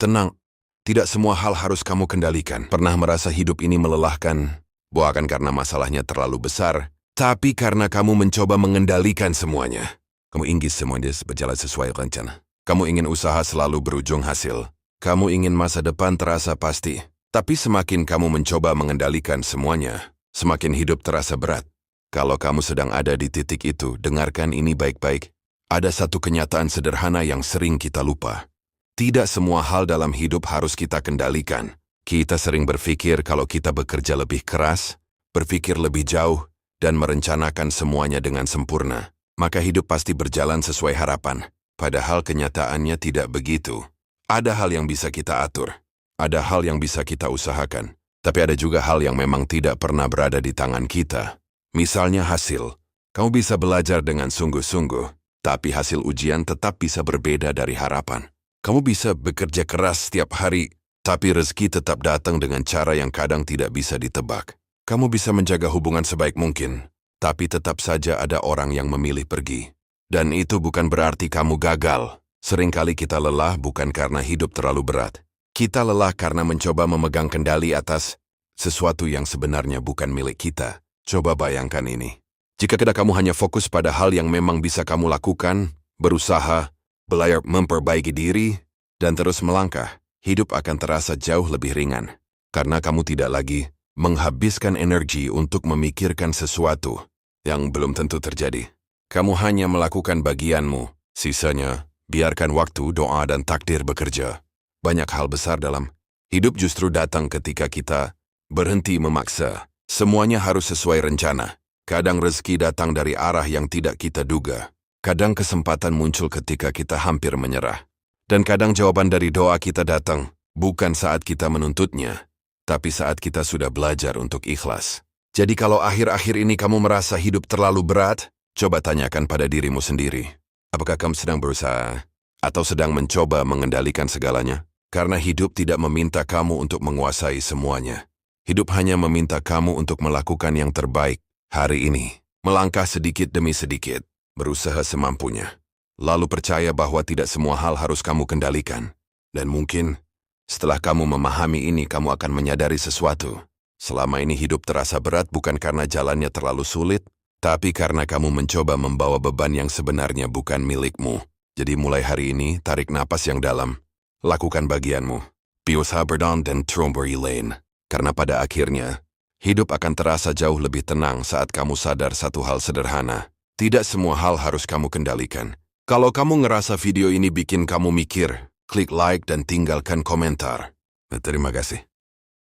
Tenang, tidak semua hal harus kamu kendalikan. Pernah merasa hidup ini melelahkan? Bukan karena masalahnya terlalu besar, tapi karena kamu mencoba mengendalikan semuanya. Kamu ingin semuanya berjalan sesuai rencana. Kamu ingin usaha selalu berujung hasil. Kamu ingin masa depan terasa pasti. Tapi semakin kamu mencoba mengendalikan semuanya, semakin hidup terasa berat. Kalau kamu sedang ada di titik itu, dengarkan ini baik-baik. Ada satu kenyataan sederhana yang sering kita lupa. Tidak semua hal dalam hidup harus kita kendalikan. Kita sering berpikir kalau kita bekerja lebih keras, berpikir lebih jauh, dan merencanakan semuanya dengan sempurna, maka hidup pasti berjalan sesuai harapan. Padahal kenyataannya tidak begitu. Ada hal yang bisa kita atur, ada hal yang bisa kita usahakan, tapi ada juga hal yang memang tidak pernah berada di tangan kita. Misalnya hasil. Kamu bisa belajar dengan sungguh-sungguh, tapi hasil ujian tetap bisa berbeda dari harapan. Kamu bisa bekerja keras setiap hari, tapi rezeki tetap datang dengan cara yang kadang tidak bisa ditebak. Kamu bisa menjaga hubungan sebaik mungkin, tapi tetap saja ada orang yang memilih pergi. Dan itu bukan berarti kamu gagal. Seringkali kita lelah bukan karena hidup terlalu berat. Kita lelah karena mencoba memegang kendali atas sesuatu yang sebenarnya bukan milik kita. Coba bayangkan ini. Jika kamu hanya fokus pada hal yang memang bisa kamu lakukan, berusaha, belajar memperbaiki diri, dan terus melangkah, hidup akan terasa jauh lebih ringan. Karena kamu tidak lagi menghabiskan energi untuk memikirkan sesuatu yang belum tentu terjadi. Kamu hanya melakukan bagianmu, sisanya, biarkan waktu, doa, dan takdir bekerja. Banyak hal besar dalam hidup justru datang ketika kita berhenti memaksa. Semuanya harus sesuai rencana. Kadang rezeki datang dari arah yang tidak kita duga. Kadang kesempatan muncul ketika kita hampir menyerah. Dan kadang jawaban dari doa kita datang, bukan saat kita menuntutnya, tapi saat kita sudah belajar untuk ikhlas. Jadi kalau akhir-akhir ini kamu merasa hidup terlalu berat, coba tanyakan pada dirimu sendiri. Apakah kamu sedang berusaha atau sedang mencoba mengendalikan segalanya? Karena hidup tidak meminta kamu untuk menguasai semuanya. Hidup hanya meminta kamu untuk melakukan yang terbaik hari ini. Melangkah sedikit demi sedikit. Berusaha semampunya. Lalu percaya bahwa tidak semua hal harus kamu kendalikan. Dan mungkin, setelah kamu memahami ini, kamu akan menyadari sesuatu. Selama ini hidup terasa berat bukan karena jalannya terlalu sulit, tapi karena kamu mencoba membawa beban yang sebenarnya bukan milikmu. Jadi mulai hari ini, tarik napas yang dalam. Lakukan bagianmu. Piusaha berdoa dan trombori lain. Karena pada akhirnya, hidup akan terasa jauh lebih tenang saat kamu sadar satu hal sederhana. Tidak semua hal harus kamu kendalikan. Kalau kamu ngerasa video ini bikin kamu mikir, klik like dan tinggalkan komentar. Terima kasih.